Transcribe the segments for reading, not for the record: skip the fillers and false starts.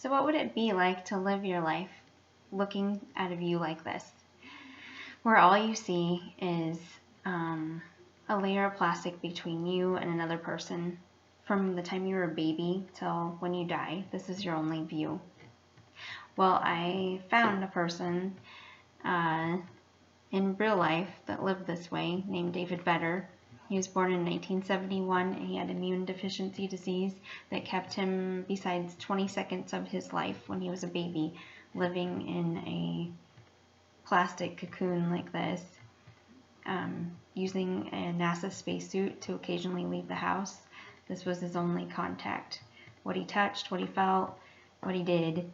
So what would it be like to live your life looking at a view like this, where all you see is a layer of plastic between you and another person from the time you were a baby till when you die? This is your only view. Well, I found a person in real life that lived this way named David Vedder. He was born in 1971 and he had immune deficiency disease that kept him, besides 20 seconds of his life when he was a baby, living in a plastic cocoon like this, using a NASA spacesuit to occasionally leave the house. This was his only contact. What he touched, what he felt, what he did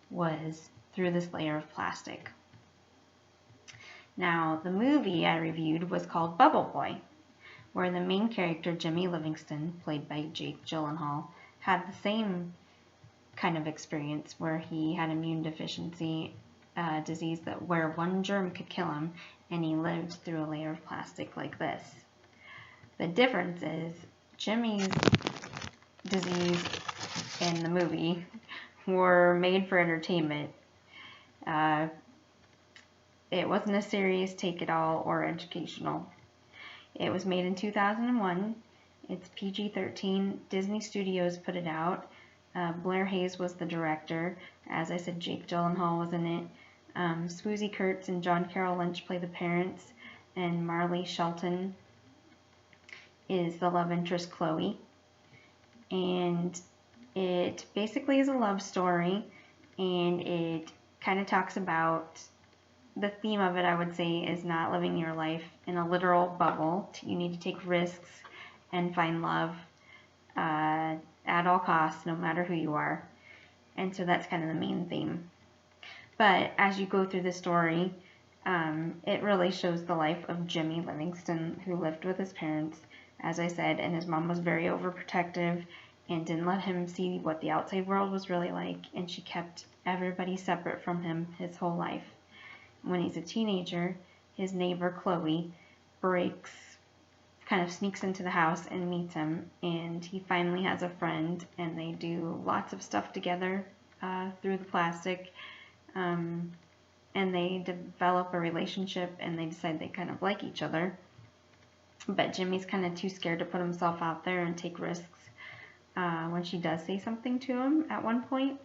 was through this layer of plastic. Now, the movie I reviewed was called Bubble Boy, where the main character, Jimmy Livingston, played by Jake Gyllenhaal, had the same kind of experience where he had immune deficiency disease where one germ could kill him, and he lived through a layer of plastic like this. The difference is Jimmy's disease in the movie were made for entertainment. It wasn't a serious take-it-all or educational. It was made in 2001. It's PG-13. Disney Studios put it out. Blair Hayes was the director. As I said, Jake Gyllenhaal was in it. Swoosie Kurtz and John Carroll Lynch play the parents, and Marley Shelton is the love interest, Chloe. And it basically is a love story, and it kind of talks about, the theme of it, I would say, is not living your life in a literal bubble. You need to take risks and find love at all costs, no matter who you are. And so that's kind of the main theme. But as you go through the story, it really shows the life of Jimmy Livingston, who lived with his parents, as I said, and his mom was very overprotective and didn't let him see what the outside world was really like, and she kept everybody separate from him his whole life. When he's a teenager, his neighbor Chloe kind of sneaks into the house and meets him, and he finally has a friend, and they do lots of stuff together through the plastic, and they develop a relationship, and they decide they kind of like each other. But Jimmy's kind of too scared to put himself out there and take risks when she does say something to him at one point.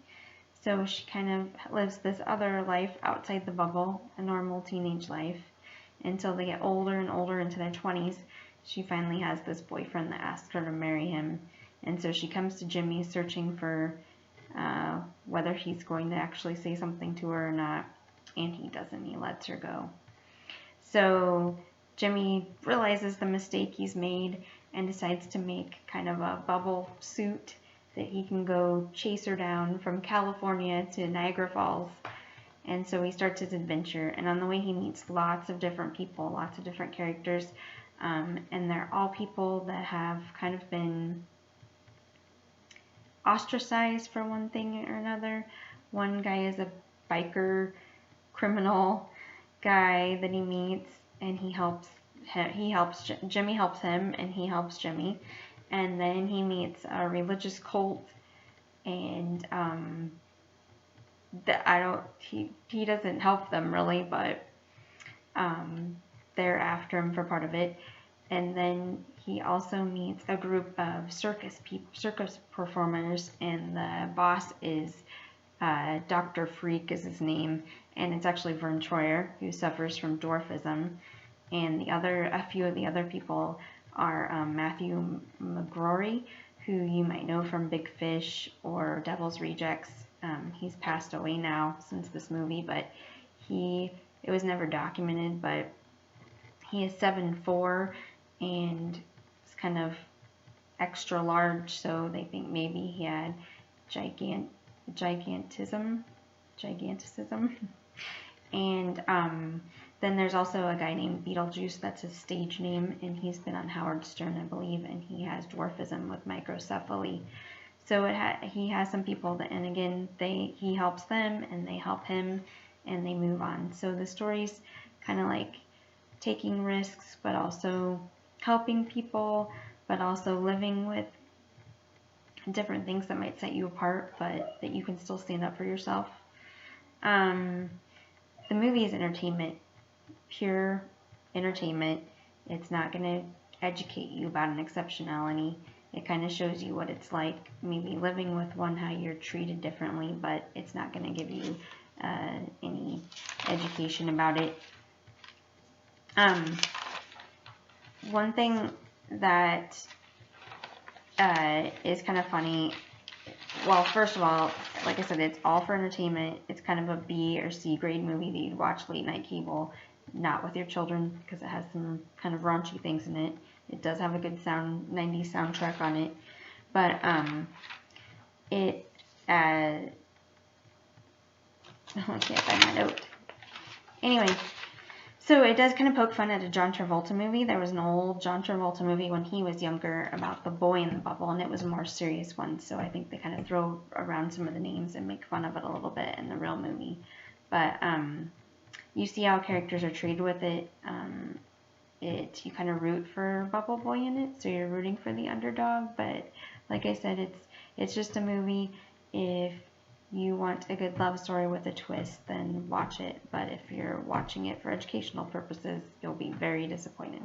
So she kind of lives this other life outside the bubble, a normal teenage life, until they get older and older into their 20s. She finally has this boyfriend that asks her to marry him. And so she comes to Jimmy searching for whether he's going to actually say something to her or not. And he doesn't. He lets her go. So Jimmy realizes the mistake he's made and decides to make kind of a bubble suit that he can go chase her down from California to Niagara Falls. And so he starts his adventure, and on the way he meets lots of different people, lots of different characters, and they're all people that have kind of been ostracized for one thing or another. One guy is a biker criminal guy that he meets, and Jimmy helps him, and he helps Jimmy. And then he meets a religious cult, and he doesn't help them really, but they're after him for part of it. And then he also meets a group of circus performers, and the boss is Dr. Freak is his name, and it's actually Vern Troyer, who suffers from dwarfism. And a few of the other people are Matthew McGrory, who you might know from Big Fish or Devil's Rejects. He's passed away now since this movie, but it was never documented, but he is 7'4", and it's kind of extra large, so they think maybe he had gigantism. And then there's also a guy named Beetlejuice, that's his stage name, and he's been on Howard Stern, I believe, and he has dwarfism with microcephaly. So he has some people that, and again, he helps them, and they help him, and they move on. So the story's kind of like taking risks, but also helping people, but also living with different things that might set you apart, but that you can still stand up for yourself. The movie is entertainment, pure entertainment. It's not going to educate you about an exceptionality. It kind of shows you what it's like maybe living with one, how you're treated differently, but it's not going to give you any education about it. One thing that is kind of funny, well, first of all, like I said, it's all for entertainment. It's kind of a B or C grade movie that you'd watch late night cable, not with your children, because it has some kind of raunchy things in it. It does have a good 90s soundtrack on it, but I can't find my note. Anyway, so it does kind of poke fun at a John Travolta movie. There was an old John Travolta movie when he was younger about the boy in the bubble, and it was a more serious one. So I think they kind of throw around some of the names and make fun of it a little bit in the real movie. But you see how characters are treated with it. You kind of root for Bubble Boy in it, so you're rooting for the underdog. But like I said, it's just a movie. If you want a good love story with a twist, then watch it. But if you're watching it for educational purposes, you'll be very disappointed.